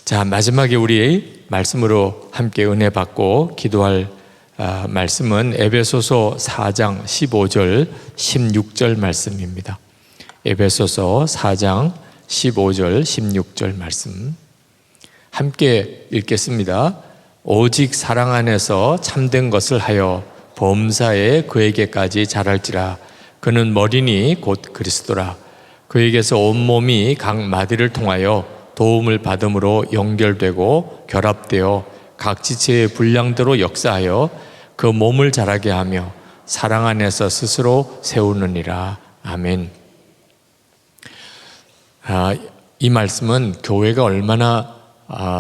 자, 마지막에 우리 말씀으로 함께 은혜 받고 기도할 말씀은 에베소서 4장 15절 16절 말씀입니다. 에베소서 4장 15절 16절 말씀 함께 읽겠습니다. 오직 사랑 안에서 참된 것을 하여 범사에 그에게까지 자랄지라. 그는 머리니 곧 그리스도라. 그에게서 온몸이 각 마디를 통하여 도움을 받음으로 연결되고 결합되어 각 지체의 분량대로 역사하여 그 몸을 자라게 하며 사랑 안에서 스스로 세우느니라. 아멘. 이 말씀은 교회가 얼마나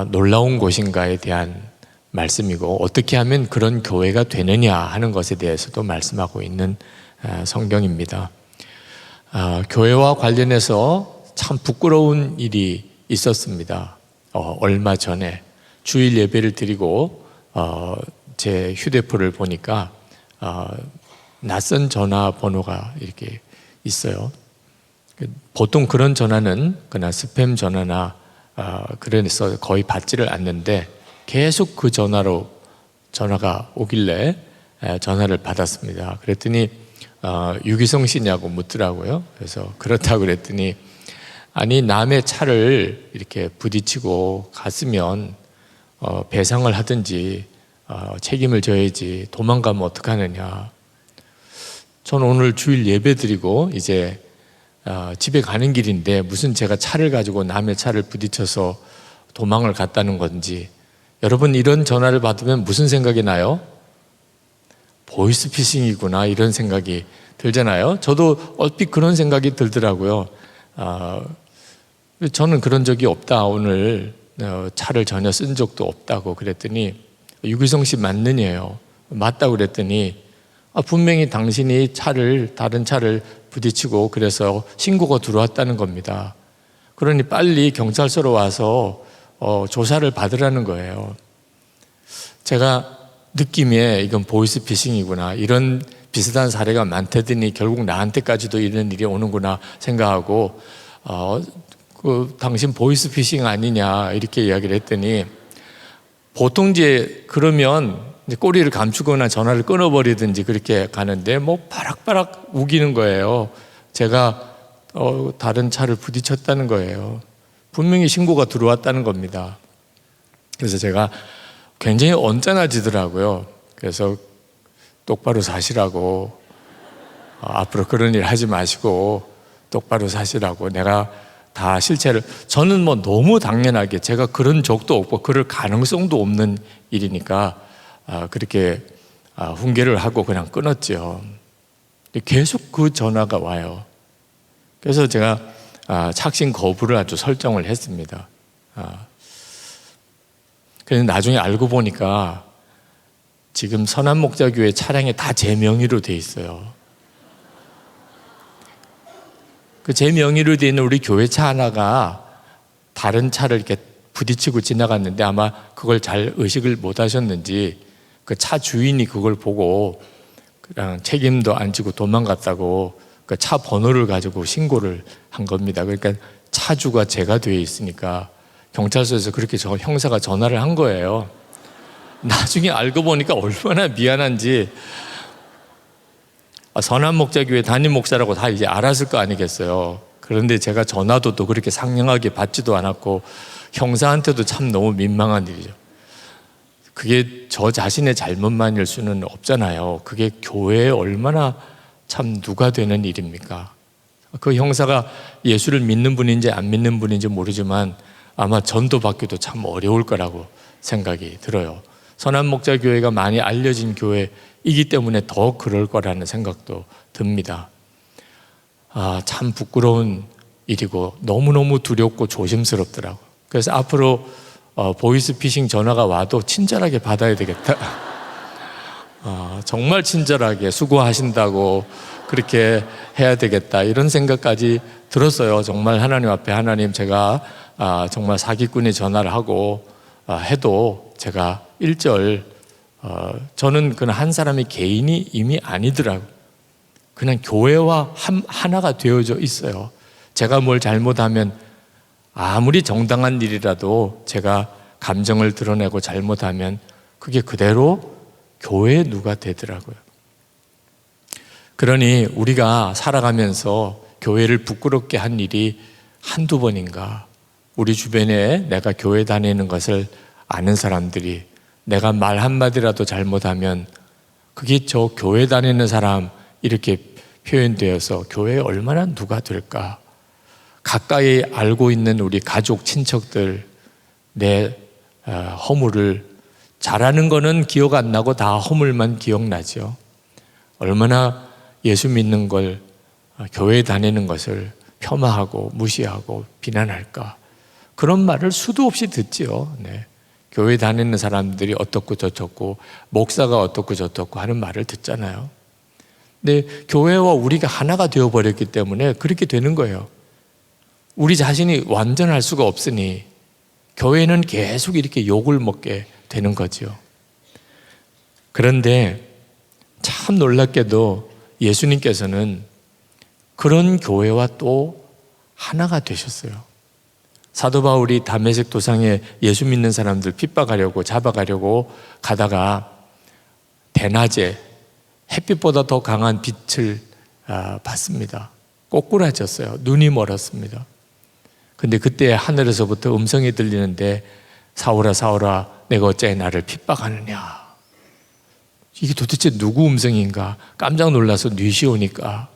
놀라운 곳인가에 대한 말씀이고 어떻게 하면 그런 교회가 되느냐 하는 것에 대해서도 말씀하고 있는 성경입니다. 교회와 관련해서 참 부끄러운 일이 있었습니다. 얼마 전에 주일 예배를 드리고 제 휴대폰을 보니까 낯선 전화번호가 이렇게 있어요. 보통 그런 전화는 그냥 스팸 전화나 그래서 거의 받지를 않는데 계속 그 전화로 전화가 오길래 전화를 받았습니다. 그랬더니 유기성 씨냐고 묻더라고요. 그래서 그렇다고 그랬더니 아니 남의 차를 이렇게 부딪히고 갔으면 배상을 하든지 책임을 져야지 도망가면 어떡하느냐. 저는 오늘 주일 예배 드리고 이제 집에 가는 길인데 무슨 제가 차를 가지고 남의 차를 부딪혀서 도망을 갔다는 건지. 여러분 이런 전화를 받으면 무슨 생각이 나요? 보이스피싱이구나 이런 생각이 들잖아요. 저도 얼핏 그런 생각이 들더라고요. 저는 그런 적이 없다. 오늘 차를 전혀 쓴 적도 없다고 그랬더니 유기성 씨 맞느냐요. 맞다고 그랬더니 분명히 당신이 다른 차를 부딪히고 그래서 신고가 들어왔다는 겁니다. 그러니 빨리 경찰서로 와서 조사를 받으라는 거예요. 제가 느낌에 이건 보이스피싱이구나 이런 비슷한 사례가 많다더니 결국 나한테까지도 이런 일이 오는구나 생각하고 당신 보이스피싱 아니냐 이렇게 이야기를 했더니 보통 이제 그러면 이제 꼬리를 감추거나 전화를 끊어버리든지 그렇게 가는데 바락바락 우기는 거예요. 제가 다른 차를 부딪혔다는 거예요. 분명히 신고가 들어왔다는 겁니다. 그래서 제가 굉장히 언짢아지더라고요. 그래서 똑바로 사시라고 앞으로 그런 일 하지 마시고 똑바로 사시라고 내가 다 실체를 저는 너무 당연하게 제가 그런 적도 없고 그럴 가능성도 없는 일이니까 그렇게 훈계를 하고 그냥 끊었죠. 계속 그 전화가 와요. 그래서 제가 착신 거부를 아주 설정을 했습니다. 그래서 나중에 알고 보니까 지금 선한목자교회 차량에 다 제 명의로 돼 있어요. 제 명의로 되어 있는 우리 교회 차 하나가 다른 차를 이렇게 부딪히고 지나갔는데 아마 그걸 잘 의식을 못 하셨는지 그 차 주인이 그걸 보고 그냥 책임도 안 지고 도망갔다고 그 차 번호를 가지고 신고를 한 겁니다. 그러니까 차주가 제가 되어 있으니까 경찰서에서 그렇게 형사가 전화를 한 거예요. 나중에 알고 보니까 얼마나 미안한지 선한목자교회 담임 목사라고 다 이제 알았을 거 아니겠어요. 그런데 제가 전화도 또 그렇게 상냥하게 받지도 않았고 형사한테도 참 너무 민망한 일이죠. 그게 저 자신의 잘못만일 수는 없잖아요. 그게 교회에 얼마나 참 누가 되는 일입니까? 그 형사가 예수를 믿는 분인지 안 믿는 분인지 모르지만 아마 전도 받기도 참 어려울 거라고 생각이 들어요. 선한목자교회가 많이 알려진 교회이기 때문에 더 그럴 거라는 생각도 듭니다. 참 부끄러운 일이고 너무너무 두렵고 조심스럽더라고요. 그래서 앞으로 보이스피싱 전화가 와도 친절하게 받아야 되겠다. 정말 친절하게 수고하신다고 그렇게 해야 되겠다 이런 생각까지 들었어요. 정말 하나님 앞에 하나님 제가 정말 사기꾼이 전화를 하고 해도 제가 1절 저는 그냥 한 사람의 개인이 이미 아니더라고요. 그냥 교회와 하나가 되어져 있어요. 제가 뭘 잘못하면 아무리 정당한 일이라도 제가 감정을 드러내고 잘못하면 그게 그대로 교회의 누가 되더라고요. 그러니 우리가 살아가면서 교회를 부끄럽게 한 일이 한두 번인가, 우리 주변에 내가 교회 다니는 것을 아는 사람들이 내가 말 한마디라도 잘못하면 그게 저 교회 다니는 사람 이렇게 표현되어서 교회에 얼마나 누가 될까. 가까이 알고 있는 우리 가족, 친척들 내 허물을 잘하는 거는 기억 안 나고 다 허물만 기억나죠. 얼마나 예수 믿는 걸, 교회 다니는 것을 폄하하고 무시하고 비난할까. 그런 말을 수도 없이 듣지요. 네. 교회 다니는 사람들이 어떻고 저떻고 목사가 어떻고 저떻고 하는 말을 듣잖아요. 근데 교회와 우리가 하나가 되어버렸기 때문에 그렇게 되는 거예요. 우리 자신이 완전할 수가 없으니 교회는 계속 이렇게 욕을 먹게 되는 거죠. 그런데 참 놀랍게도 예수님께서는 그런 교회와 또 하나가 되셨어요. 사도 바울이 다메섹 도상에 예수 믿는 사람들 핍박하려고 잡아가려고 가다가 대낮에 햇빛보다 더 강한 빛을 받습니다. 꼬꾸라졌어요. 눈이 멀었습니다. 근데 그때 하늘에서부터 음성이 들리는데 사울아 사울아 내가 어찌 나를 핍박하느냐. 이게 도대체 누구 음성인가 깜짝 놀라서 뉘시 오니까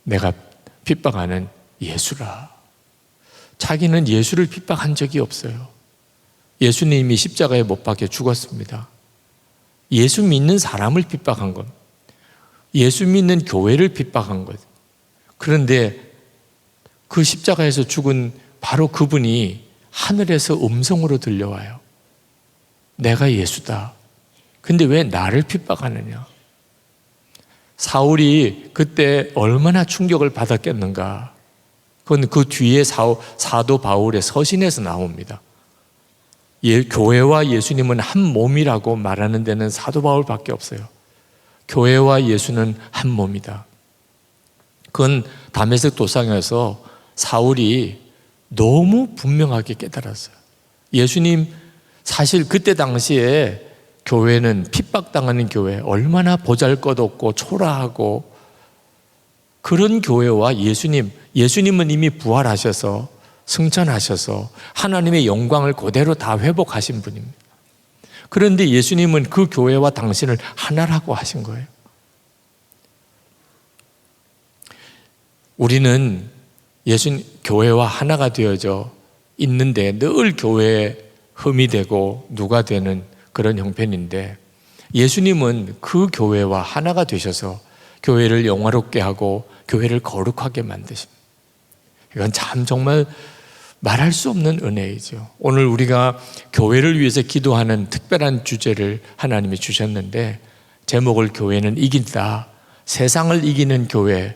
내가 핍박하는 예수라. 자기는 예수를 핍박한 적이 없어요. 예수님이 십자가에 못 박혀 죽었습니다. 예수 믿는 사람을 핍박한 것, 예수 믿는 교회를 핍박한 것. 그런데 그 십자가에서 죽은 바로 그분이 하늘에서 음성으로 들려와요. 내가 예수다. 근데 왜 나를 핍박하느냐? 사울이 그때 얼마나 충격을 받았겠는가. 그건 그 뒤에 사도 바울의 서신에서 나옵니다. 교회와 예수님은 한 몸이라고 말하는 데는 사도 바울밖에 없어요. 교회와 예수는 한 몸이다. 그건 다메섹 도상에서 사울이 너무 분명하게 깨달았어요. 예수님 사실 그때 당시에 교회는 핍박당하는 교회, 얼마나 보잘것없고 초라하고 그런 교회와 예수님은 이미 부활하셔서 승천하셔서 하나님의 영광을 그대로 다 회복하신 분입니다. 그런데 예수님은 그 교회와 당신을 하나라고 하신 거예요. 우리는 교회와 하나가 되어져 있는데 늘 교회에 흠이 되고 누가 되는 그런 형편인데 예수님은 그 교회와 하나가 되셔서 교회를 영화롭게 하고 교회를 거룩하게 만드십니다. 이건 참 정말 말할 수 없는 은혜이죠. 오늘 우리가 교회를 위해서 기도하는 특별한 주제를 하나님이 주셨는데 제목을 교회는 이긴다. 세상을 이기는 교회,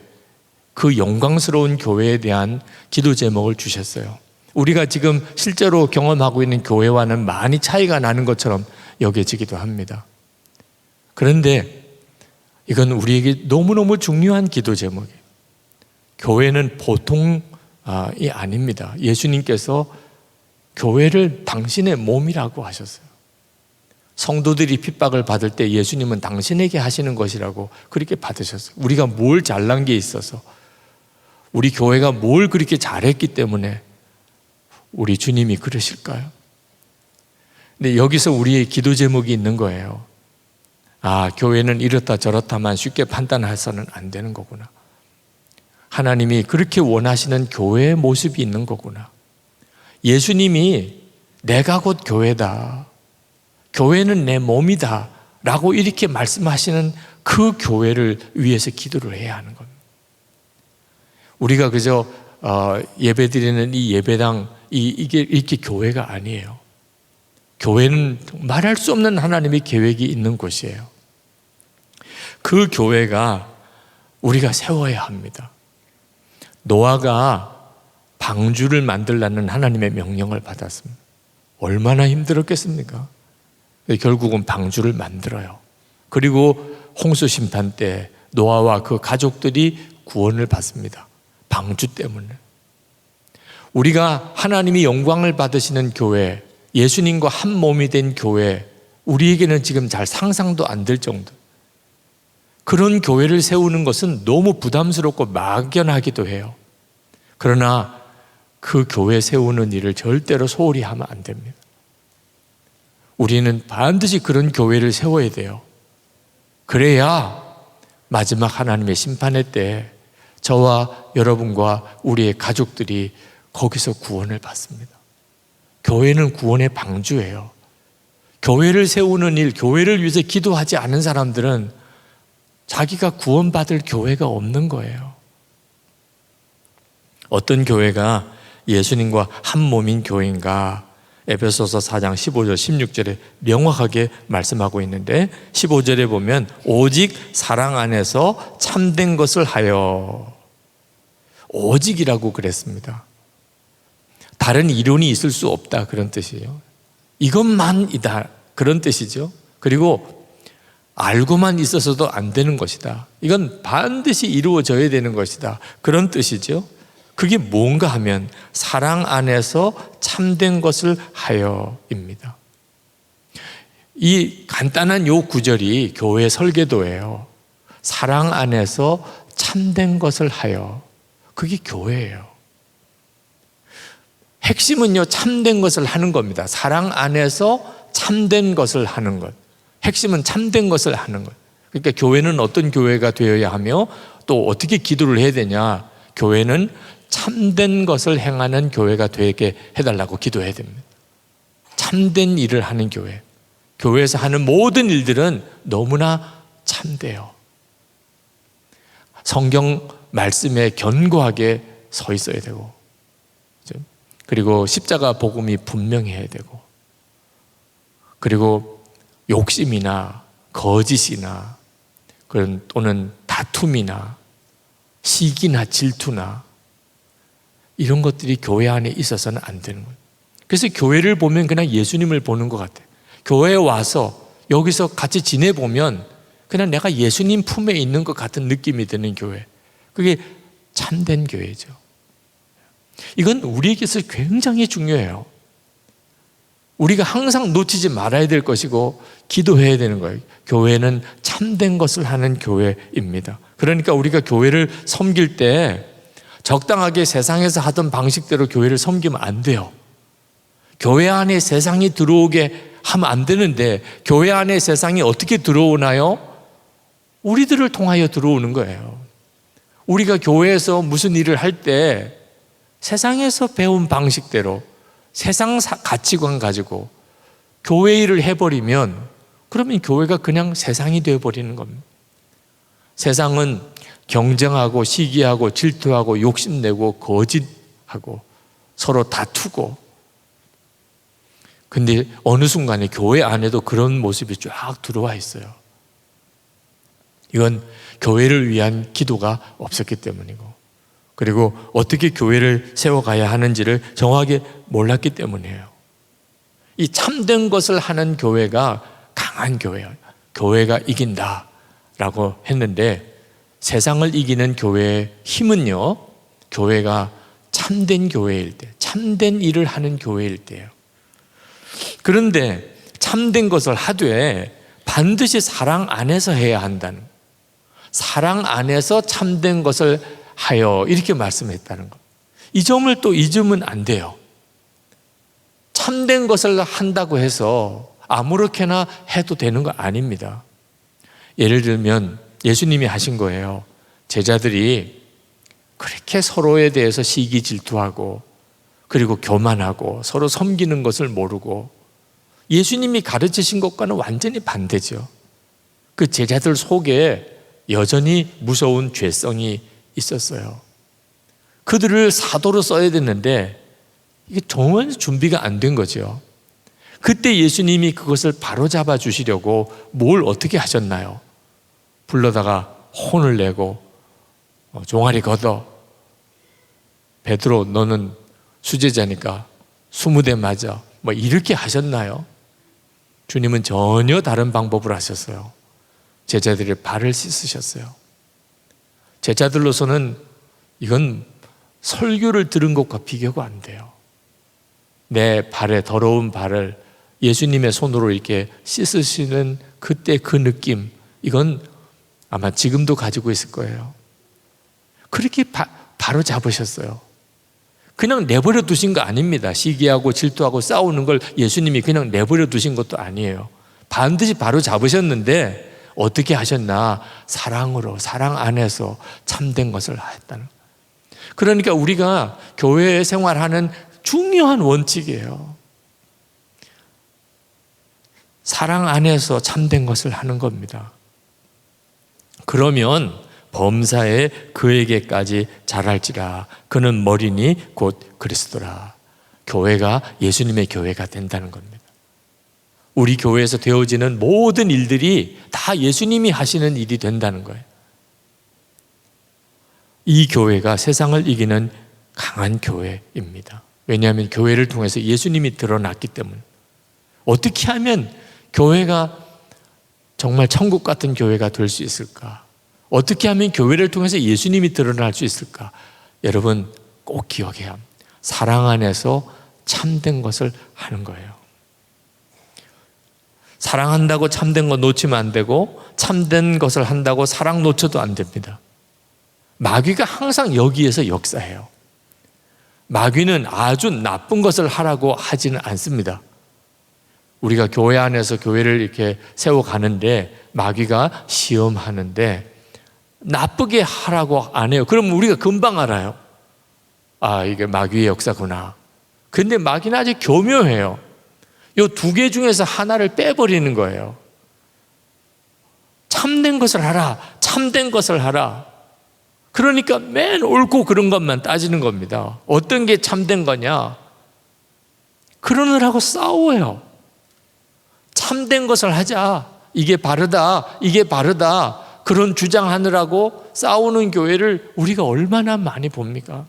그 영광스러운 교회에 대한 기도 제목을 주셨어요. 우리가 지금 실제로 경험하고 있는 교회와는 많이 차이가 나는 것처럼 여겨지기도 합니다. 그런데 이건 우리에게 너무너무 중요한 기도 제목이에요. 교회는 보통이 아닙니다. 예수님께서 교회를 당신의 몸이라고 하셨어요. 성도들이 핍박을 받을 때 예수님은 당신에게 하시는 것이라고 그렇게 받으셨어요. 우리가 뭘 잘난 게 있어서, 우리 교회가 뭘 그렇게 잘했기 때문에 우리 주님이 그러실까요? 근데 여기서 우리의 기도 제목이 있는 거예요. 아, 교회는 이렇다 저렇다만 쉽게 판단해서는 안 되는 거구나. 하나님이 그렇게 원하시는 교회의 모습이 있는 거구나. 예수님이 내가 곧 교회다. 교회는 내 몸이다. 라고 이렇게 말씀하시는 그 교회를 위해서 기도를 해야 하는 겁니다. 우리가 그저 예배 드리는 이 예배당, 이게 이렇게 교회가 아니에요. 교회는 말할 수 없는 하나님의 계획이 있는 곳이에요. 그 교회가 우리가 세워야 합니다. 노아가 방주를 만들라는 하나님의 명령을 받았습니다. 얼마나 힘들었겠습니까? 결국은 방주를 만들어요. 그리고 홍수 심판 때 노아와 그 가족들이 구원을 받습니다. 방주 때문에. 우리가 하나님이 영광을 받으시는 교회, 예수님과 한 몸이 된 교회, 우리에게는 지금 잘 상상도 안 될 정도. 그런 교회를 세우는 것은 너무 부담스럽고 막연하기도 해요. 그러나 그 교회 세우는 일을 절대로 소홀히 하면 안 됩니다. 우리는 반드시 그런 교회를 세워야 돼요. 그래야 마지막 하나님의 심판의 때 저와 여러분과 우리의 가족들이 거기서 구원을 받습니다. 교회는 구원의 방주예요. 교회를 세우는 일, 교회를 위해서 기도하지 않은 사람들은 자기가 구원받을 교회가 없는 거예요. 어떤 교회가 예수님과 한 몸인 교회인가? 에베소서 4장 15절 16절에 명확하게 말씀하고 있는데 15절에 보면 오직 사랑 안에서 참된 것을 하여, 오직이라고 그랬습니다. 다른 이론이 있을 수 없다, 그런 뜻이에요. 이것만이다, 그런 뜻이죠. 그리고 알고만 있어서도 안 되는 것이다. 이건 반드시 이루어져야 되는 것이다, 그런 뜻이죠. 그게 뭔가 하면 사랑 안에서 참된 것을 하여입니다. 이 간단한 요 구절이 교회 설계도예요. 사랑 안에서 참된 것을 하여, 그게 교회예요. 핵심은요, 참된 것을 하는 겁니다. 사랑 안에서 참된 것을 하는 것. 핵심은 참된 것을 하는 것. 그러니까 교회는 어떤 교회가 되어야 하며 또 어떻게 기도를 해야 되냐? 교회는 참된 것을 행하는 교회가 되게 해달라고 기도해야 됩니다. 참된 일을 하는 교회. 교회에서 하는 모든 일들은 너무나 참돼요. 성경 말씀에 견고하게 서 있어야 되고, 그리고 십자가 복음이 분명해야 되고, 그리고 욕심이나 거짓이나 그런 또는 다툼이나 시기나 질투나 이런 것들이 교회 안에 있어서는 안 되는 거예요. 그래서 교회를 보면 그냥 예수님을 보는 것 같아요. 교회에 와서 여기서 같이 지내보면 그냥 내가 예수님 품에 있는 것 같은 느낌이 드는 교회. 그게 참된 교회죠. 이건 우리에게서 굉장히 중요해요. 우리가 항상 놓치지 말아야 될 것이고 기도해야 되는 거예요. 교회는 참된 것을 하는 교회입니다. 그러니까 우리가 교회를 섬길 때 적당하게 세상에서 하던 방식대로 교회를 섬기면 안 돼요. 교회 안에 세상이 들어오게 하면 안 되는데 교회 안에 세상이 어떻게 들어오나요? 우리들을 통하여 들어오는 거예요. 우리가 교회에서 무슨 일을 할 때 세상에서 배운 방식대로 세상 가치관 가지고 교회 일을 해버리면 그러면 교회가 그냥 세상이 되어버리는 겁니다. 세상은 경쟁하고 시기하고 질투하고 욕심내고 거짓하고 서로 다투고, 근데 어느 순간에 교회 안에도 그런 모습이 쫙 들어와 있어요. 이건 교회를 위한 기도가 없었기 때문이고, 그리고 어떻게 교회를 세워가야 하는지를 정확하게 몰랐기 때문이에요. 이 참된 것을 하는 교회가 강한 교회예요. 교회가 이긴다라고 했는데 세상을 이기는 교회의 힘은요, 교회가 참된 교회일 때, 참된 일을 하는 교회일 때예요. 그런데 참된 것을 하되 반드시 사랑 안에서 해야 한다는, 사랑 안에서 참된 것을 하여, 이렇게 말씀했다는 것. 이 점을 또 잊으면 안 돼요. 참된 것을 한다고 해서 아무렇게나 해도 되는 거 아닙니다. 예를 들면 예수님이 하신 거예요. 제자들이 그렇게 서로에 대해서 시기 질투하고 그리고 교만하고 서로 섬기는 것을 모르고, 예수님이 가르치신 것과는 완전히 반대죠. 그 제자들 속에 여전히 무서운 죄성이 있었어요. 그들을 사도로 써야 됐는데 이게 정말 준비가 안 된 거죠. 그때 예수님이 그것을 바로잡아 주시려고 뭘 어떻게 하셨나요? 불러다가 혼을 내고 종아리 걷어, 베드로 너는 수제자니까 20대 맞아, 뭐 이렇게 하셨나요? 주님은 전혀 다른 방법을 하셨어요. 제자들의 발을 씻으셨어요. 제자들로서는 이건 설교를 들은 것과 비교가 안 돼요. 내 발에 더러운 발을 예수님의 손으로 이렇게 씻으시는 그때 그 느낌, 이건 아마 지금도 가지고 있을 거예요. 그렇게 바로 잡으셨어요. 그냥 내버려 두신 거 아닙니다. 시기하고 질투하고 싸우는 걸 예수님이 그냥 내버려 두신 것도 아니에요. 반드시 바로 잡으셨는데 어떻게 하셨나? 사랑으로, 사랑 안에서 참된 것을 하였다는 거예요. 그러니까 우리가 교회 생활하는 중요한 원칙이에요. 사랑 안에서 참된 것을 하는 겁니다. 그러면 범사에 그에게까지 자랄지라. 그는 머리니 곧 그리스도라. 교회가 예수님의 교회가 된다는 겁니다. 우리 교회에서 되어지는 모든 일들이 다 예수님이 하시는 일이 된다는 거예요. 이 교회가 세상을 이기는 강한 교회입니다. 왜냐하면 교회를 통해서 예수님이 드러났기 때문에. 어떻게 하면 교회가 정말 천국 같은 교회가 될 수 있을까? 어떻게 하면 교회를 통해서 예수님이 드러날 수 있을까? 여러분 꼭 기억해야 합니다. 사랑 안에서 참된 것을 하는 거예요. 사랑한다고 참된 거 놓치면 안 되고, 참된 것을 한다고 사랑 놓쳐도 안 됩니다. 마귀가 항상 여기에서 역사해요. 마귀는 아주 나쁜 것을 하라고 하지는 않습니다. 우리가 교회 안에서 교회를 이렇게 세워가는데 마귀가 시험하는데 나쁘게 하라고 안 해요. 그럼 우리가 금방 알아요. 아, 이게 마귀의 역사구나. 근데 마귀는 아주 교묘해요. 이 두 개 중에서 하나를 빼버리는 거예요. 참된 것을 하라. 참된 것을 하라. 그러니까 맨 옳고 그른 것만 따지는 겁니다. 어떤 게 참된 거냐? 그러느라고 싸워요. 참된 것을 하자. 이게 바르다. 이게 바르다. 그런 주장하느라고 싸우는 교회를 우리가 얼마나 많이 봅니까?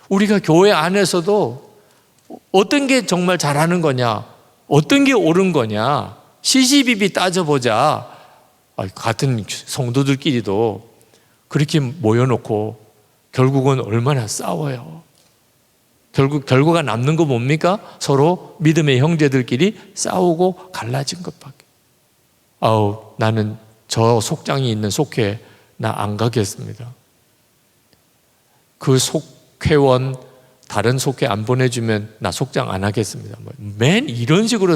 우리가 교회 안에서도 어떤 게 정말 잘하는 거냐? 어떤 게 옳은 거냐? 시시비비 따져보자. 같은 성도들끼리도 그렇게 모여놓고 결국은 얼마나 싸워요. 결과가 남는 거 뭡니까? 서로 믿음의 형제들끼리 싸우고 갈라진 것밖에. 나는 저 속장이 있는 속회 나 안 가겠습니다. 그 속회원 다른 속회 안 보내주면 나 속장 안 하겠습니다. 맨 이런 식으로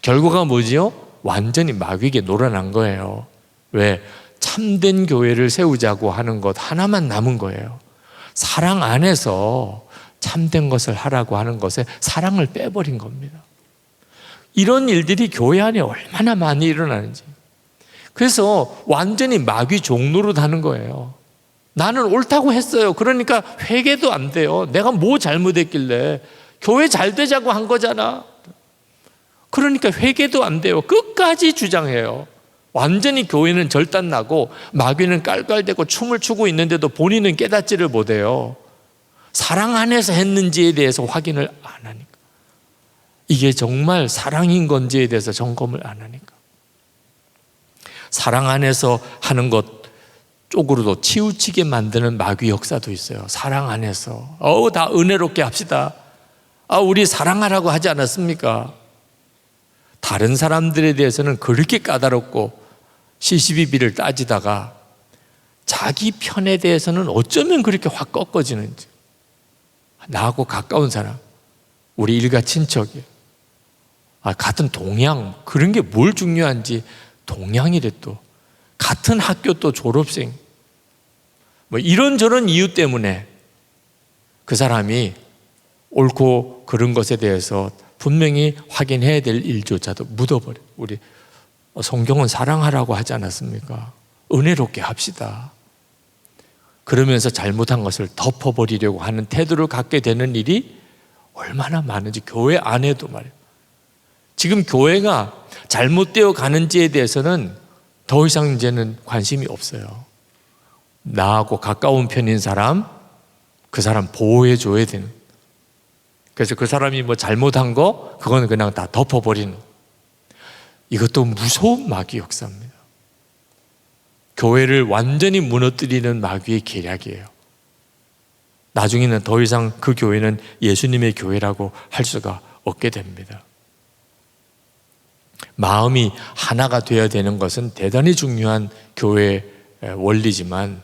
결과가 뭐지요? 완전히 마귀에게 놀아난 거예요. 왜? 참된 교회를 세우자고 하는 것 하나만 남은 거예요. 사랑 안에서 참된 것을 하라고 하는 것에 사랑을 빼버린 겁니다. 이런 일들이 교회 안에 얼마나 많이 일어나는지. 그래서 완전히 마귀 종노릇 하는 거예요. 나는 옳다고 했어요. 그러니까 회개도 안 돼요. 내가 뭐 잘못했길래. 교회 잘 되자고 한 거잖아. 그러니까 회개도 안 돼요. 끝까지 주장해요. 완전히 교회는 절단나고 마귀는 깔깔대고 춤을 추고 있는데도 본인은 깨닫지를 못해요. 사랑 안에서 했는지에 대해서 확인을 안 하니까. 이게 정말 사랑인 건지에 대해서 점검을 안 하니까. 사랑 안에서 하는 것 쪽으로도 치우치게 만드는 마귀 역사도 있어요. 사랑 안에서 다 은혜롭게 합시다. 우리 사랑하라고 하지 않았습니까? 다른 사람들에 대해서는 그렇게 까다롭고 시시비비를 따지다가 자기 편에 대해서는 어쩌면 그렇게 확 꺾어지는지. 나하고 가까운 사람, 우리 일가 친척이 같은 동양, 그런 게 뭘 중요한지. 동양이래. 또 같은 학교 또 졸업생, 이런저런 이유 때문에 그 사람이 옳고 그른 것에 대해서 분명히 확인해야 될 일조차도 묻어버려요. 우리 성경은 사랑하라고 하지 않았습니까? 은혜롭게 합시다. 그러면서 잘못한 것을 덮어버리려고 하는 태도를 갖게 되는 일이 얼마나 많은지. 교회 안에도 말이에요. 지금 교회가 잘못되어 가는지에 대해서는 더 이상 이제는 관심이 없어요. 나하고 가까운 편인 사람, 그 사람 보호해 줘야 되는. 그래서 그 사람이 잘못한 거, 그거는 그냥 다 덮어버리는. 이것도 무서운 마귀 역사입니다. 교회를 완전히 무너뜨리는 마귀의 계략이에요. 나중에는 더 이상 그 교회는 예수님의 교회라고 할 수가 없게 됩니다. 마음이 하나가 되어야 되는 것은 대단히 중요한 교회의 원리지만,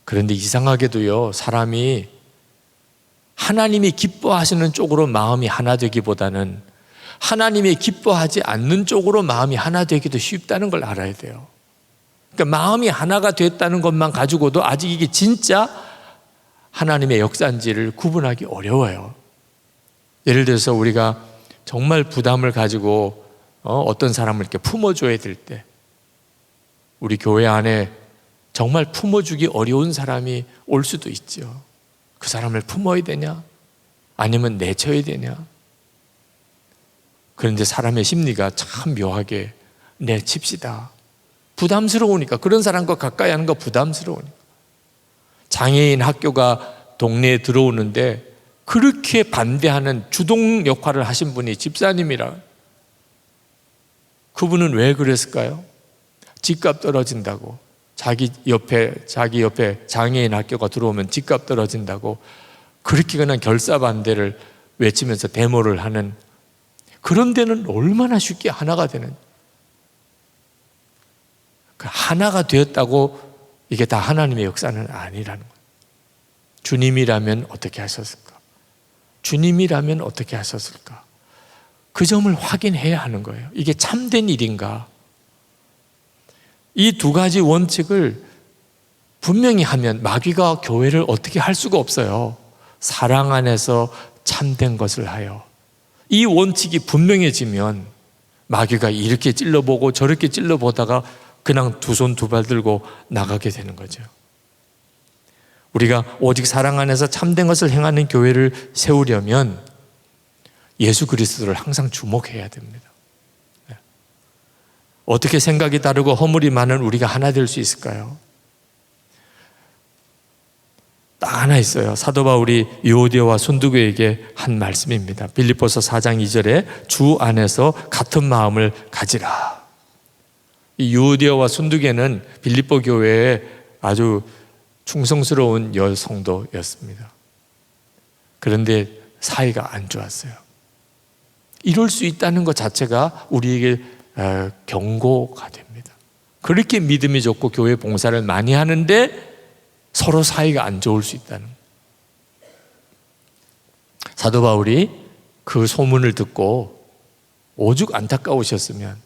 그런데 이상하게도요, 사람이 하나님이 기뻐하시는 쪽으로 마음이 하나 되기보다는 하나님이 기뻐하지 않는 쪽으로 마음이 하나 되기도 쉽다는 걸 알아야 돼요. 그러니까 마음이 하나가 됐다는 것만 가지고도 아직 이게 진짜 하나님의 역사인지를 구분하기 어려워요. 예를 들어서 우리가 정말 부담을 가지고 어떤 사람을 이렇게 품어줘야 될 때, 우리 교회 안에 정말 품어주기 어려운 사람이 올 수도 있죠. 그 사람을 품어야 되냐? 아니면 내쳐야 되냐? 그런데 사람의 심리가 참 묘하게 내칩시다. 부담스러우니까, 그런 사람과 가까이 하는 거 부담스러우니까. 장애인 학교가 동네에 들어오는데 그렇게 반대하는 주동 역할을 하신 분이 집사님이라. 그분은 왜 그랬을까요? 집값 떨어진다고, 자기 옆에 장애인 학교가 들어오면 집값 떨어진다고 그렇게 그냥 결사반대를 외치면서 데모를 하는, 그런 데는 얼마나 쉽게 하나가 되는, 하나가 되었다고 이게 다 하나님의 역사는 아니라는 거예요. 주님이라면 어떻게 하셨을까? 주님이라면 어떻게 하셨을까? 그 점을 확인해야 하는 거예요. 이게 참된 일인가? 이 두 가지 원칙을 분명히 하면 마귀가 교회를 어떻게 할 수가 없어요. 사랑 안에서 참된 것을 하여. 이 원칙이 분명해지면 마귀가 이렇게 찔러보고 저렇게 찔러보다가 그냥 두 손 두 발 들고 나가게 되는 거죠. 우리가 오직 사랑 안에서 참된 것을 행하는 교회를 세우려면 예수 그리스도를 항상 주목해야 됩니다. 어떻게 생각이 다르고 허물이 많은 우리가 하나 될 수 있을까요? 딱 하나 있어요. 사도 바울이 유오디아와 순두교에게 한 말씀입니다. 빌립보서 4장 2절에 주 안에서 같은 마음을 가지라. 이 유오디아와 순두교는 빌립보 교회의 아주 충성스러운 여성도였습니다. 그런데 사이가 안 좋았어요. 이럴 수 있다는 것 자체가 우리에게 경고가 됩니다. 그렇게 믿음이 좋고 교회 봉사를 많이 하는데 서로 사이가 안 좋을 수 있다는. 사도 바울이 그 소문을 듣고 오죽 안타까우셨으면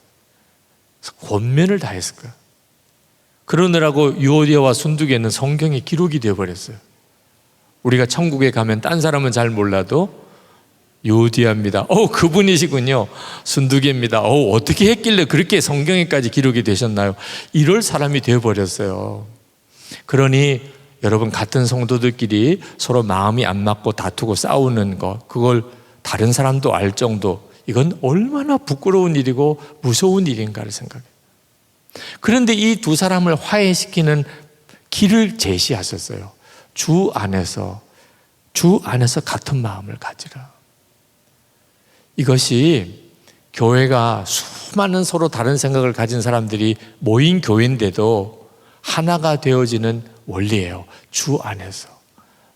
권면을 다했을 거예요. 그러느라고 유오디아와 순두교는 성경에 기록이 되어버렸어요. 우리가 천국에 가면 딴 사람은 잘 몰라도 유오디아입니다. 그분이시군요. 순두교입니다. 어떻게 했길래 그렇게 성경에까지 기록이 되셨나요? 이럴 사람이 되어버렸어요. 그러니 여러분, 같은 성도들끼리 서로 마음이 안 맞고 다투고 싸우는 것, 그걸 다른 사람도 알 정도, 이건 얼마나 부끄러운 일이고 무서운 일인가를 생각해요. 그런데 이 두 사람을 화해시키는 길을 제시하셨어요. 주 안에서 같은 마음을 가지라. 이것이 교회가 수많은 서로 다른 생각을 가진 사람들이 모인 교회인데도 하나가 되어지는 원리예요. 주 안에서,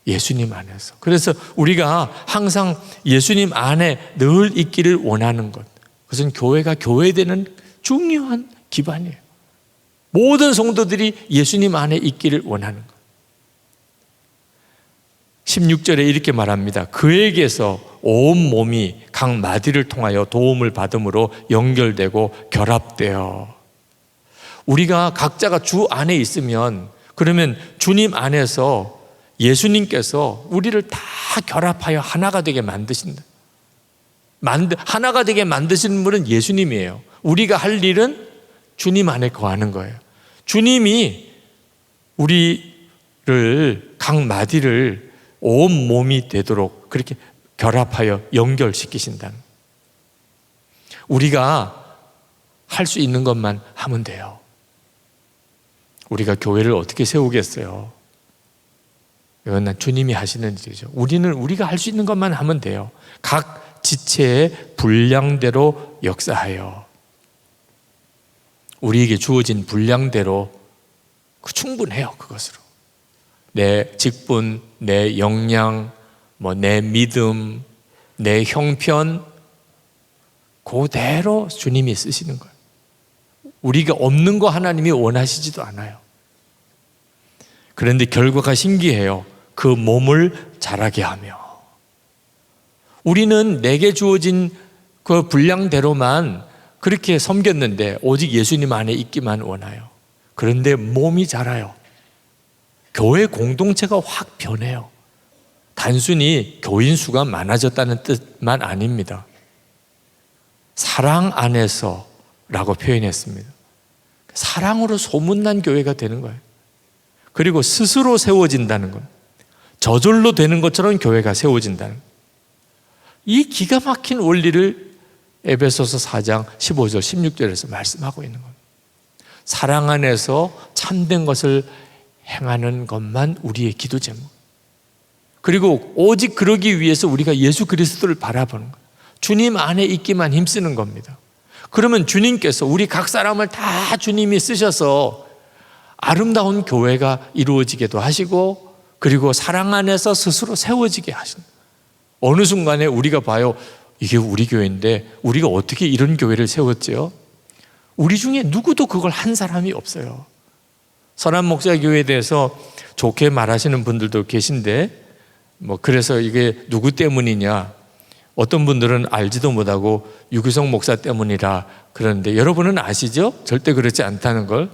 예수님 안에서. 그래서 우리가 항상 예수님 안에 늘 있기를 원하는 것, 그것은 교회가 교회되는 중요한 기반이에요. 모든 성도들이 예수님 안에 있기를 원하는 것. 16절에 이렇게 말합니다. 그에게서 온 몸이 각 마디를 통하여 도움을 받음으로 연결되고 결합되어. 우리가 각자가 주 안에 있으면, 그러면 주님 안에서 예수님께서 우리를 다 결합하여 하나가 되게 만드신다. 하나가 되게 만드시는 분은 예수님이에요. 우리가 할 일은 주님 안에 거하는 거예요. 주님이 우리를 각 마디를 온 몸이 되도록 그렇게 결합하여 연결시키신다는. 우리가 할 수 있는 것만 하면 돼요. 우리가 교회를 어떻게 세우겠어요? 이건 주님이 하시는 일이죠. 우리가 할 수 있는 것만 하면 돼요. 각 지체의 분량대로 역사하여. 우리에게 주어진 분량대로 충분해요. 그것으로 내 직분, 내 역량, 내 믿음, 내 형편 그대로 주님이 쓰시는 거예요. 우리가 없는 거 하나님이 원하시지도 않아요. 그런데 결과가 신기해요. 그 몸을 자라게 하며. 우리는 내게 주어진 그 분량대로만 그렇게 섬겼는데 오직 예수님 안에 있기만 원해요. 그런데 몸이 자라요. 교회 공동체가 확 변해요. 단순히 교인 수가 많아졌다는 뜻만 아닙니다. 사랑 안에서 라고 표현했습니다. 사랑으로 소문난 교회가 되는 거예요. 그리고 스스로 세워진다는 것, 저절로 되는 것처럼 교회가 세워진다는 것. 이 기가 막힌 원리를 에베소서 4장 15절 16절에서 말씀하고 있는 겁니다. 사랑 안에서 참된 것을 행하는 것만 우리의 기도 제목. 그리고 오직 그러기 위해서 우리가 예수 그리스도를 바라보는 거예요. 주님 안에 있기만 힘쓰는 겁니다. 그러면 주님께서 우리 각 사람을 다 주님이 쓰셔서 아름다운 교회가 이루어지게도 하시고, 그리고 사랑 안에서 스스로 세워지게 하신다. 어느 순간에 우리가 봐요. 이게 우리 교회인데 우리가 어떻게 이런 교회를 세웠지요? 우리 중에 누구도 그걸 한 사람이 없어요. 선한 목자 교회에 대해서 좋게 말하시는 분들도 계신데, 그래서 이게 누구 때문이냐? 어떤 분들은 알지도 못하고 유규성 목사 때문이라 그러는데, 여러분은 아시죠? 절대 그렇지 않다는 걸.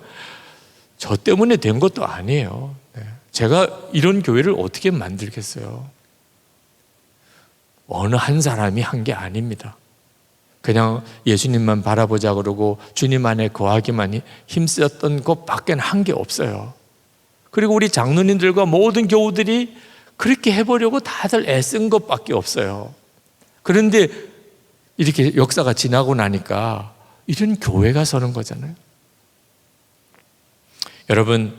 저 때문에 된 것도 아니에요. 제가 이런 교회를 어떻게 만들겠어요? 어느 한 사람이 한 게 아닙니다. 그냥 예수님만 바라보자 그러고 주님 안에 거하기만 힘쓰였던 것밖에 한 게 없어요. 그리고 우리 장로님들과 모든 교우들이 그렇게 해보려고 다들 애쓴 것밖에 없어요. 그런데 이렇게 역사가 지나고 나니까 이런 교회가 서는 거잖아요. 여러분,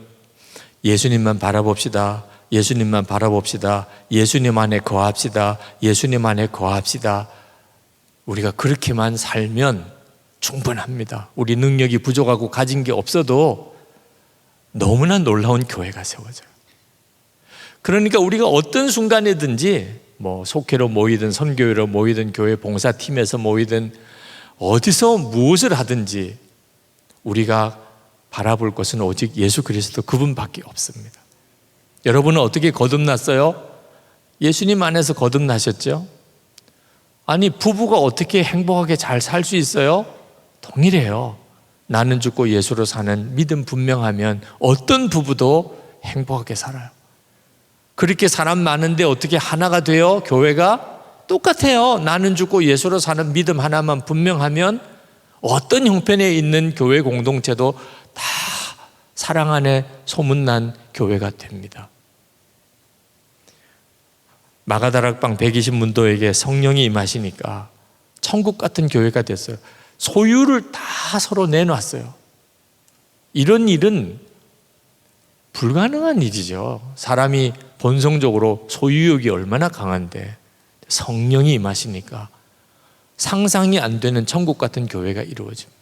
예수님만 바라봅시다. 예수님만 바라봅시다. 예수님 안에 거합시다. 예수님 안에 거합시다. 우리가 그렇게만 살면 충분합니다. 우리 능력이 부족하고 가진 게 없어도 너무나 놀라운 교회가 세워져요. 그러니까 우리가 어떤 순간이든지 속회로 모이든 선교회로 모이든 교회 봉사팀에서 모이든 어디서 무엇을 하든지 우리가 바라볼 것은 오직 예수 그리스도 그분밖에 없습니다. 여러분은 어떻게 거듭났어요? 예수님 안에서 거듭나셨죠? 아니, 부부가 어떻게 행복하게 잘 살 수 있어요? 동일해요. 나는 죽고 예수로 사는 믿음 분명하면 어떤 부부도 행복하게 살아요. 그렇게 사람 많은데 어떻게 하나가 돼요? 교회가 똑같아요. 나는 죽고 예수로 사는 믿음 하나만 분명하면 어떤 형편에 있는 교회 공동체도 다 사랑 안에 소문난 교회가 됩니다. 마가다락방 120문도에게 성령이 임하시니까 천국 같은 교회가 됐어요. 소유를 다 서로 내놨어요. 이런 일은 불가능한 일이죠. 사람이 본성적으로 소유욕이 얼마나 강한데 성령이 임하시니까 상상이 안 되는 천국 같은 교회가 이루어집니다.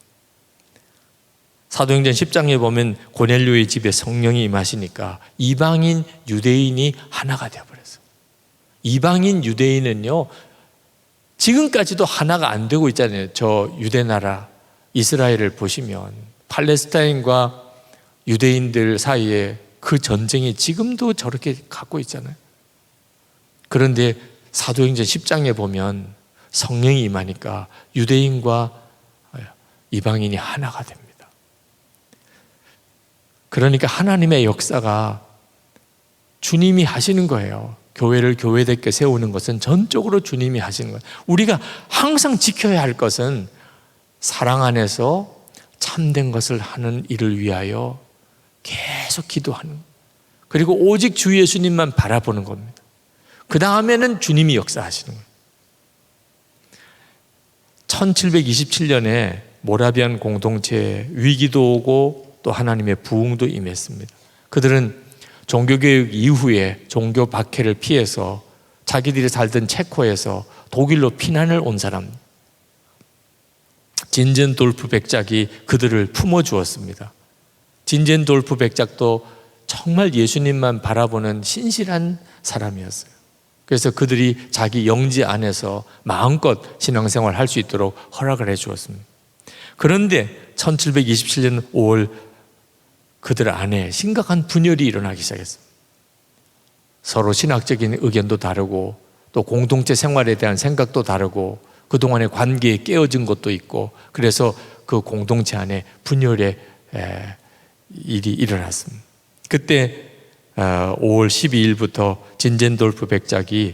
사도행전 10장에 보면 고넬료의 집에 성령이 임하시니까 이방인 유대인이 하나가 되어버렸어요. 이방인 유대인은요, 지금까지도 하나가 안 되고 있잖아요. 저 유대나라 이스라엘을 보시면 팔레스타인과 유대인들 사이에 그 전쟁이 지금도 저렇게 갖고 있잖아요. 그런데 사도행전 10장에 보면 성령이 임하니까 유대인과 이방인이 하나가 됩니다. 그러니까 하나님의 역사가 주님이 하시는 거예요. 교회를 교회답게 세우는 것은 전적으로 주님이 하시는 거예요. 우리가 항상 지켜야 할 것은 사랑 안에서 참된 것을 하는 일을 위하여 계속 기도하는 거예요. 그리고 오직 주 예수님만 바라보는 겁니다. 그 다음에는 주님이 역사하시는 거예요. 1727년에 모라비안 공동체에 위기도 오고 또 하나님의 부흥도 임했습니다. 그들은 종교개혁 이후에 종교 박해를 피해서 자기들이 살던 체코에서 독일로 피난을 온 사람, 진젠돌프 백작이 그들을 품어주었습니다. 진젠돌프 백작도 정말 예수님만 바라보는 신실한 사람이었어요. 그래서 그들이 자기 영지 안에서 마음껏 신앙생활을 할 수 있도록 허락을 해 주었습니다. 그런데 1727년 5월 그들 안에 심각한 분열이 일어나기 시작했습니다. 서로 신학적인 의견도 다르고 또 공동체 생활에 대한 생각도 다르고 그동안의 관계에 깨어진 것도 있고, 그래서 그 공동체 안에 분열의 일이 일어났습니다. 그때 5월 12일부터 진젠돌프 백작이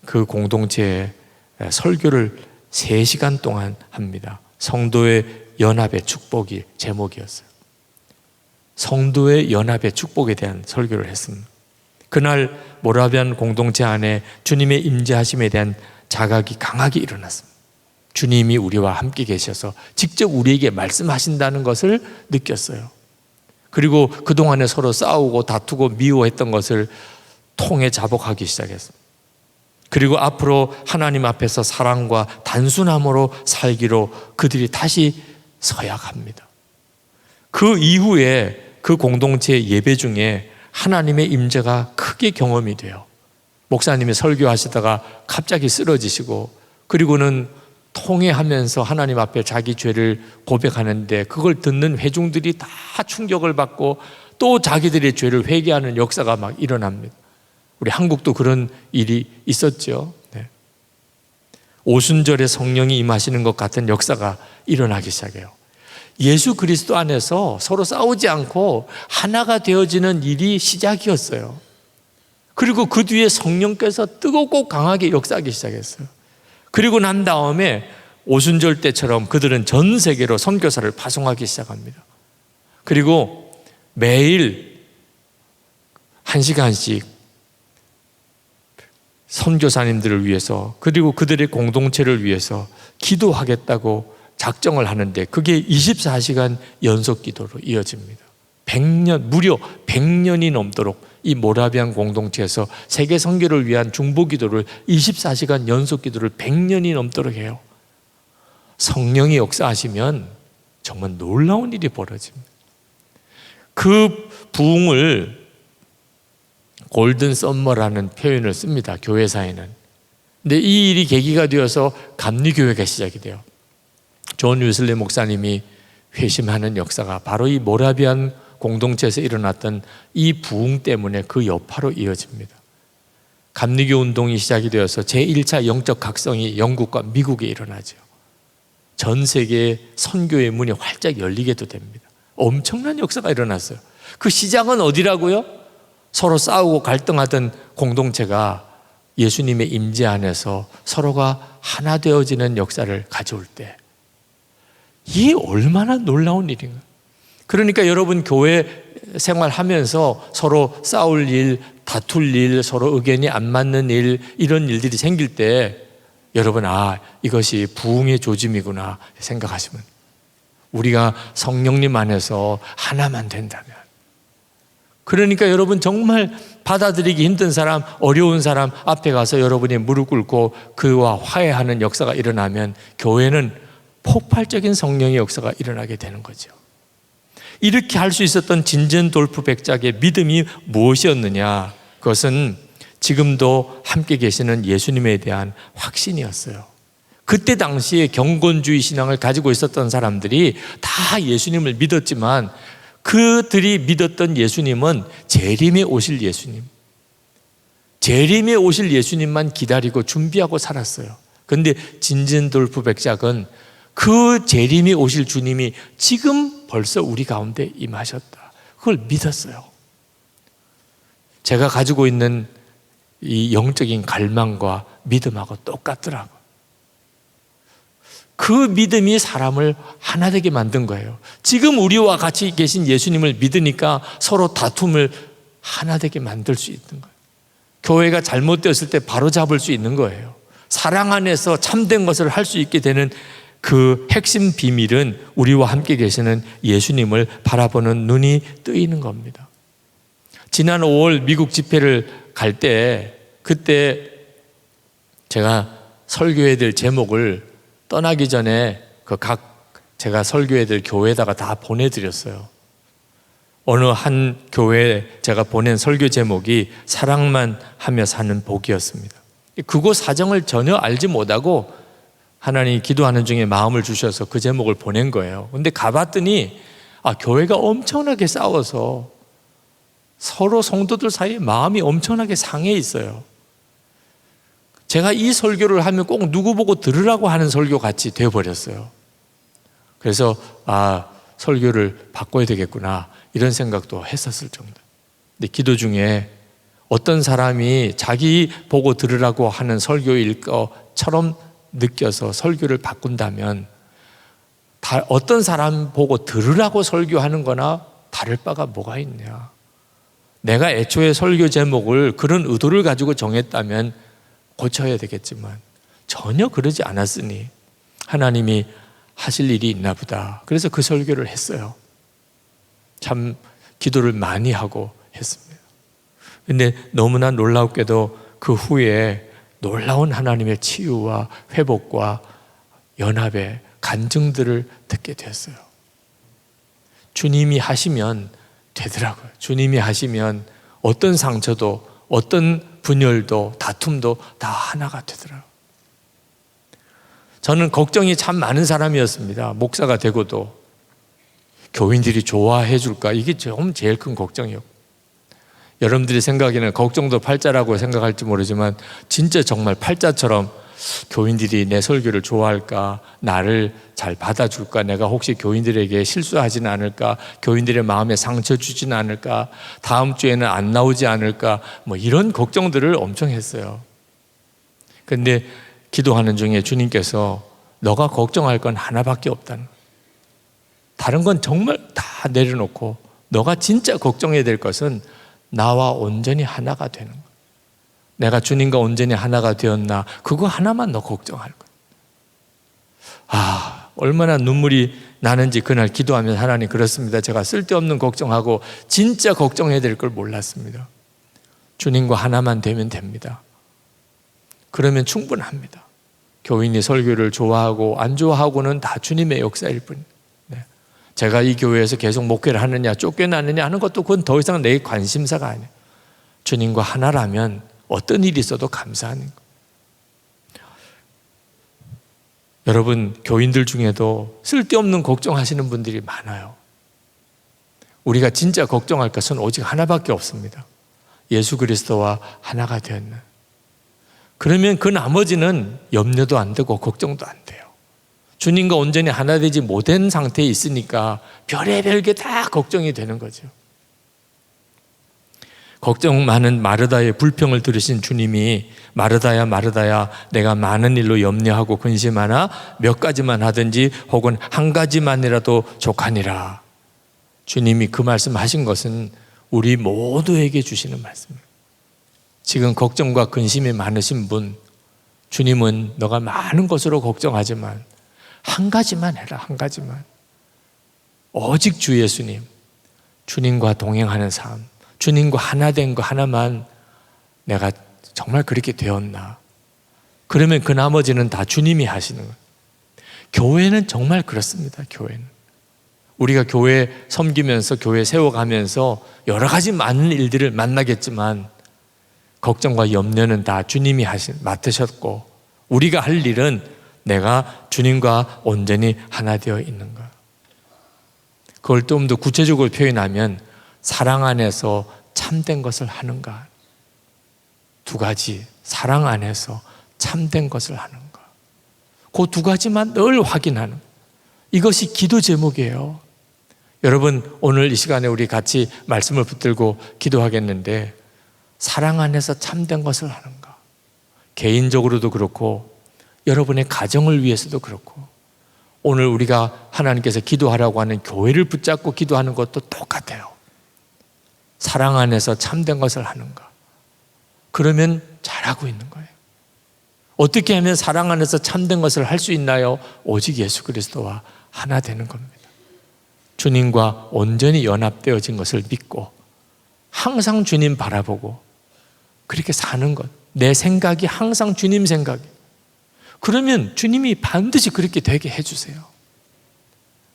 그 공동체에 설교를 3시간 동안 합니다. 성도의 연합의 축복이 제목이었어요. 성도의 연합의 축복에 대한 설교를 했습니다. 그날 모라비안 공동체 안에 주님의 임재하심에 대한 자각이 강하게 일어났습니다. 주님이 우리와 함께 계셔서 직접 우리에게 말씀하신다는 것을 느꼈어요. 그리고 그동안에 서로 싸우고 다투고 미워했던 것을 통해 자복하기 시작했습니다. 그리고 앞으로 하나님 앞에서 사랑과 단순함으로 살기로 그들이 다시 서약합니다. 그 이후에 그 공동체의 예배 중에 하나님의 임재가 크게 경험이 돼요. 목사님이 설교하시다가 갑자기 쓰러지시고, 그리고는 통회하면서 하나님 앞에 자기 죄를 고백하는데 그걸 듣는 회중들이 다 충격을 받고 또 자기들의 죄를 회개하는 역사가 막 일어납니다. 우리 한국도 그런 일이 있었죠. 네. 오순절에 성령이 임하시는 것 같은 역사가 일어나기 시작해요. 예수 그리스도 안에서 서로 싸우지 않고 하나가 되어지는 일이 시작이었어요. 그리고 그 뒤에 성령께서 뜨겁고 강하게 역사하기 시작했어요. 그리고 난 다음에 오순절 때처럼 그들은 전 세계로 선교사를 파송하기 시작합니다. 그리고 매일 1시간씩 선교사님들을 위해서, 그리고 그들의 공동체를 위해서 기도하겠다고 작정을 하는데 그게 24시간 연속 기도로 이어집니다. 100년, 무려 100년이 넘도록 이 모라비안 공동체에서 세계 선교를 위한 중보 기도를 24시간 연속 기도를 100년이 넘도록 해요. 성령이 역사하시면 정말 놀라운 일이 벌어집니다. 그 부흥을 골든 썸머라는 표현을 씁니다, 교회사에는. 근데 이 일이 계기가 되어서 감리교회가 시작이 돼요. 존 웨슬리 목사님이 회심하는 역사가 바로 이 모라비안 공동체에서 일어났던 이 부흥 때문에 그 여파로 이어집니다. 감리교 운동이 시작이 되어서 제1차 영적 각성이 영국과 미국에 일어나죠. 전 세계에 선교의 문이 활짝 열리게도 됩니다. 엄청난 역사가 일어났어요. 그 시작은 어디라고요? 서로 싸우고 갈등하던 공동체가 예수님의 임재 안에서 서로가 하나 되어지는 역사를 가져올 때, 이게 얼마나 놀라운 일인가. 그러니까 여러분 교회 생활하면서 서로 싸울 일, 다툴 일, 서로 의견이 안 맞는 일, 이런 일들이 생길 때 여러분, 이것이 부흥의 조짐이구나 생각하시면, 우리가 성령님 안에서 하나만 된다면, 그러니까 여러분 정말 받아들이기 힘든 사람, 어려운 사람 앞에 가서 여러분이 무릎 꿇고 그와 화해하는 역사가 일어나면 교회는 폭발적인 성령의 역사가 일어나게 되는 거죠. 이렇게 할 수 있었던 진젠돌프 백작의 믿음이 무엇이었느냐? 그것은 지금도 함께 계시는 예수님에 대한 확신이었어요. 그때 당시에 경건주의 신앙을 가지고 있었던 사람들이 다 예수님을 믿었지만 그들이 믿었던 예수님은 재림에 오실 예수님, 재림에 오실 예수님만 기다리고 준비하고 살았어요. 그런데 진젠돌프 백작은 그 재림이 오실 주님이 지금 벌써 우리 가운데 임하셨다, 그걸 믿었어요. 제가 가지고 있는 이 영적인 갈망과 믿음하고 똑같더라고요. 그 믿음이 사람을 하나 되게 만든 거예요. 지금 우리와 같이 계신 예수님을 믿으니까 서로 다툼을 하나 되게 만들 수 있는 거예요. 교회가 잘못되었을 때 바로 잡을 수 있는 거예요. 사랑 안에서 참된 것을 할 수 있게 되는 그 핵심 비밀은 우리와 함께 계시는 예수님을 바라보는 눈이 뜨이는 겁니다. 지난 5월 미국 집회를 갈 때, 그때 제가 설교해야 될 제목을 떠나기 전에 제가 설교해야 될 교회에다가 다 보내드렸어요. 어느 한 교회에 제가 보낸 설교 제목이 사랑만 하며 사는 복이었습니다. 그곳 사정을 전혀 알지 못하고 하나님이 기도하는 중에 마음을 주셔서 그 제목을 보낸 거예요. 근데 가봤더니 교회가 엄청나게 싸워서 서로 성도들 사이에 마음이 엄청나게 상해 있어요. 제가 이 설교를 하면 꼭 누구 보고 들으라고 하는 설교 같이 되어버렸어요. 그래서 설교를 바꿔야 되겠구나 이런 생각도 했었을 정도. 근데 기도 중에 어떤 사람이 자기 보고 들으라고 하는 설교일 것처럼 느껴서 설교를 바꾼다면 어떤 사람 보고 들으라고 설교하는 거나 다를 바가 뭐가 있냐. 내가 애초에 설교 제목을 그런 의도를 가지고 정했다면 고쳐야 되겠지만 전혀 그러지 않았으니 하나님이 하실 일이 있나 보다. 그래서 그 설교를 했어요. 참 기도를 많이 하고 했습니다. 근데 너무나 놀랍게도 그 후에 놀라운 하나님의 치유와 회복과 연합의 간증들을 듣게 됐어요. 주님이 하시면 되더라고요. 주님이 하시면 어떤 상처도 어떤 분열도 다툼도 다 하나가 되더라고요. 저는 걱정이 참 많은 사람이었습니다. 목사가 되고도 교인들이 좋아해 줄까? 이게 제일 큰 걱정이었고, 여러분들이 생각에는 걱정도 팔자라고 생각할지 모르지만 진짜 정말 팔자처럼 교인들이 내 설교를 좋아할까? 나를 잘 받아줄까? 내가 혹시 교인들에게 실수하지는 않을까? 교인들의 마음에 상처 주지는 않을까? 다음 주에는 안 나오지 않을까? 이런 걱정들을 엄청 했어요. 근데 기도하는 중에 주님께서 너가 걱정할 건 하나밖에 없다는 거예요. 다른 건 정말 다 내려놓고 너가 진짜 걱정해야 될 것은 나와 온전히 하나가 되는 거예요. 내가 주님과 온전히 하나가 되었나? 그거 하나만 너 걱정할 거예요. 얼마나 눈물이 나는지 그날 기도하면 하나님 그렇습니다. 제가 쓸데없는 걱정하고 진짜 걱정해야 될 걸 몰랐습니다. 주님과 하나만 되면 됩니다. 그러면 충분합니다. 교인이 설교를 좋아하고 안 좋아하고는 다 주님의 역사일 뿐. 제가 이 교회에서 계속 목회를 하느냐 쫓겨나느냐 하는 것도 그건 더 이상 내 관심사가 아니에요. 주님과 하나라면 어떤 일이 있어도 감사하는 거예요. 여러분, 교인들 중에도 쓸데없는 걱정하시는 분들이 많아요. 우리가 진짜 걱정할 것은 오직 하나밖에 없습니다. 예수 그리스도와 하나가 되었나. 그러면 그 나머지는 염려도 안 되고 걱정도 안 돼요. 주님과 온전히 하나 되지 못한 상태에 있으니까 별의별 게 다 걱정이 되는 거죠. 걱정 많은 마르다의 불평을 들으신 주님이 마르다야 마르다야 내가 많은 일로 염려하고 근심하나 몇 가지만 하든지 혹은 한 가지만이라도 족하니라. 주님이 그 말씀하신 것은 우리 모두에게 주시는 말씀입니다. 지금 걱정과 근심이 많으신 분, 주님은 너가 많은 것으로 걱정하지만 한 가지만 해라. 한 가지만. 오직 주 예수님, 주님과 동행하는 삶, 주님과 하나 된 거 하나만 내가 정말 그렇게 되었나. 그러면 그 나머지는 다 주님이 하시는 거예요. 교회는 정말 그렇습니다. 교회는 우리가 교회 섬기면서 교회 세워가면서 여러 가지 많은 일들을 만나겠지만 걱정과 염려는 다 주님이 맡으셨고 우리가 할 일은 내가 주님과 온전히 하나 되어 있는 것. 그걸 좀 더 구체적으로 표현하면 사랑 안에서 참된 것을 하는가. 두 가지, 사랑 안에서 참된 것을 하는가. 그 두 가지만 늘 확인하는, 이것이 기도 제목이에요. 여러분, 오늘 이 시간에 우리 같이 말씀을 붙들고 기도하겠는데, 사랑 안에서 참된 것을 하는가. 개인적으로도 그렇고 여러분의 가정을 위해서도 그렇고, 오늘 우리가 하나님께서 기도하라고 하는 교회를 붙잡고 기도하는 것도 똑같아요. 사랑 안에서 참된 것을 하는가. 그러면 잘하고 있는 거예요. 어떻게 하면 사랑 안에서 참된 것을 할 수 있나요? 오직 예수 그리스도와 하나 되는 겁니다. 주님과 온전히 연합되어진 것을 믿고 항상 주님 바라보고 그렇게 사는 것. 내 생각이 항상 주님 생각이에요. 그러면 주님이 반드시 그렇게 되게 해주세요.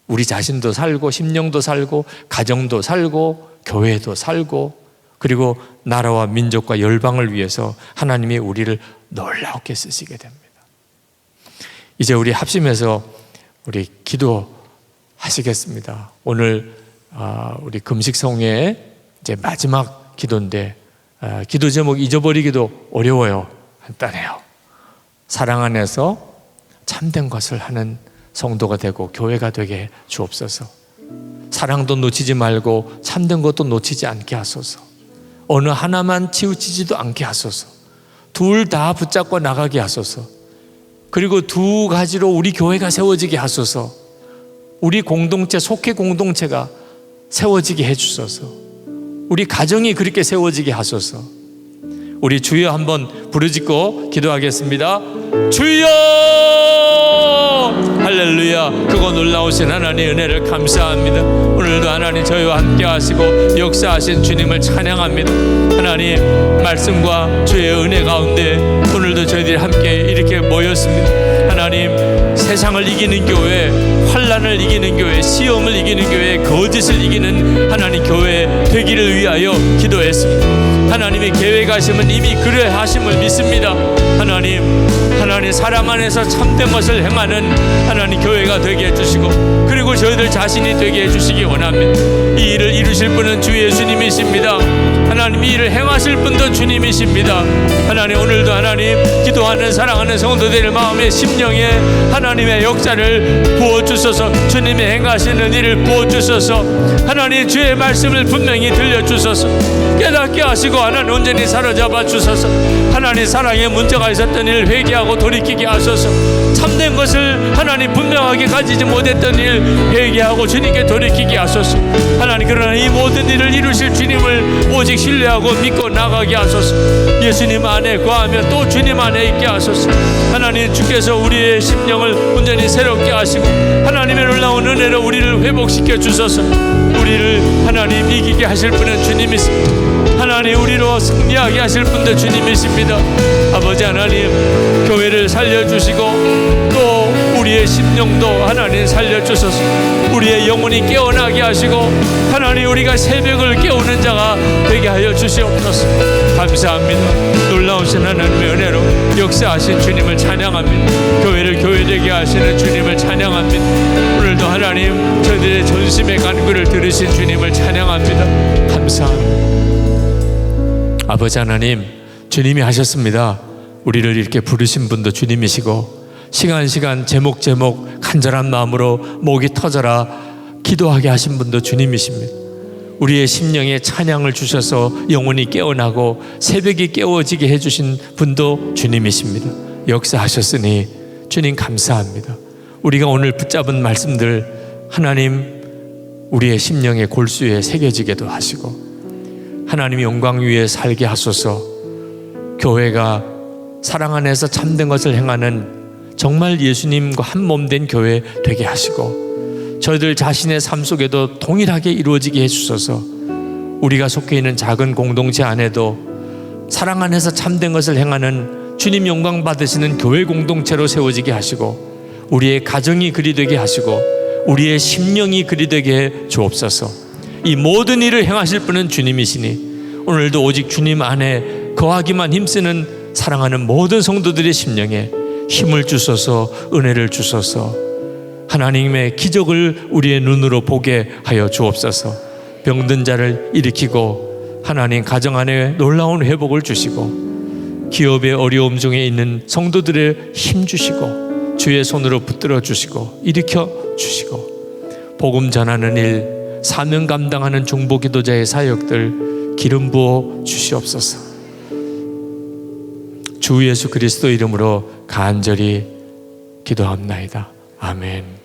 우리 자신도 살고 심령도 살고 가정도 살고 교회도 살고 그리고 나라와 민족과 열방을 위해서 하나님이 우리를 놀랍게 쓰시게 됩니다. 이제 우리 합심해서 우리 기도하시겠습니다. 오늘 우리 금식성회의 이제 마지막 기도인데 기도 제목 잊어버리기도 어려워요. 간단해요. 사랑 안에서 참된 것을 하는 성도가 되고 교회가 되게 주옵소서. 사랑도 놓치지 말고 참된 것도 놓치지 않게 하소서. 어느 하나만 치우치지도 않게 하소서. 둘 다 붙잡고 나가게 하소서. 그리고 두 가지로 우리 교회가 세워지게 하소서. 우리 공동체, 속회 공동체가 세워지게 해주소서. 우리 가정이 그렇게 세워지게 하소서. 우리 주여 한번 부르짖고 기도하겠습니다. 주여! 할렐루야. 그거 놀라우신 하나님의 은혜를 감사합니다. 오늘도 하나님 저희와 함께 하시고 역사하신 주님을 찬양합니다. 하나님 말씀과 주의 은혜 가운데 오늘도 저희들이 함께 이렇게 모였습니다. 하나님 세상을 이기는 교회, 환난을 이기는 교회, 시험을 이기는 교회, 거짓을 이기는 하나님 교회 되기를 위하여 기도했습니다. 하나님의 계획하심은 이미 그래 하심을 믿습니다. 하나님 사랑 안에서 참된 것을 행하는 하나님 교회가 되게 해주시고 그리고 저희들 자신이 되게 해주시기 원합니다. 이 일을 이루실 분은 주 예수님이십니다. 하나님 이 일을 행하실 분도 주님이십니다. 하나님 오늘도 하나님 기도하는 사랑하는 성도들의 마음에 심령에 하나님의 역사를 부어주소서. 주님이 행하시는 일을 부어주소서. 하나님 주의 말씀을 분명히 들려주소서. 깨닫게 하시고 하나님 온전히 사로잡아 주소서. 하나님 사랑에 문제가 있었던 일을 회개하고 돌이키게 하소서. 참된 것을 하나님 분명하게 가지지 못했던 일 회개하고 주님께 돌이키게 하소서. 하나님 그러나 이 모든 일을 이루실 주님을 오직 신뢰하고 믿고 나가게 하소서. 예수님 안에 거하며 또 주님 안에 있게 하소서. 하나님 주께서 우리의 심령을 온전히 새롭게 하시고 하나님의 놀라운 은혜로 우리를 회복시켜 주소서. 우리를 하나님 이기게 하실 분은 주님이십니다. 하나님 우리로 승리하게 하실 분도 주님이십니다. 아버지 하나님 교회를 살려주시고 또 우리의 심령도 하나님 살려주소서. 우리의 영혼이 깨어나게 하시고 하나님 우리가 새벽을 깨우는 자가 되게 하여 주시옵소서. 감사합니다. 놀라우신 하나님의 은혜로 역사하신 주님을 찬양합니다. 교회를 교회되게 하시는 주님을 찬양합니다. 오늘도 하나님 저희들의 전심의 간구를 들으신 주님을 찬양합니다. 감사합니다. 아버지 하나님 주님이 하셨습니다. 우리를 이렇게 부르신 분도 주님이시고 시간 제목 간절한 마음으로 목이 터져라 기도하게 하신 분도 주님이십니다. 우리의 심령에 찬양을 주셔서 영혼이 깨어나고 새벽이 깨워지게 해주신 분도 주님이십니다. 역사하셨으니 주님 감사합니다. 우리가 오늘 붙잡은 말씀들 하나님 우리의 심령의 골수에 새겨지게도 하시고 하나님의 영광 위에 살게 하소서. 교회가 사랑 안에서 참된 것을 행하는 정말 예수님과 한 몸 된 교회 되게 하시고 저희들 자신의 삶 속에도 동일하게 이루어지게 해주소서. 우리가 속해 있는 작은 공동체 안에도 사랑 안에서 참된 것을 행하는 주님 영광 받으시는 교회 공동체로 세워지게 하시고 우리의 가정이 그리 되게 하시고 우리의 심령이 그리 되게 해 주옵소서. 이 모든 일을 행하실 분은 주님이시니 오늘도 오직 주님 안에 거하기만 힘쓰는 사랑하는 모든 성도들의 심령에 힘을 주소서. 은혜를 주소서. 하나님의 기적을 우리의 눈으로 보게 하여 주옵소서. 병든 자를 일으키고 하나님 가정 안에 놀라운 회복을 주시고 기업의 어려움 중에 있는 성도들의 힘 주시고 주의 손으로 붙들어 주시고 일으켜 주시고 복음 전하는 일 사명 감당하는 중보기도자의 사역들 기름 부어 주시옵소서. 주 예수 그리스도 이름으로 간절히 기도합나이다. 아멘.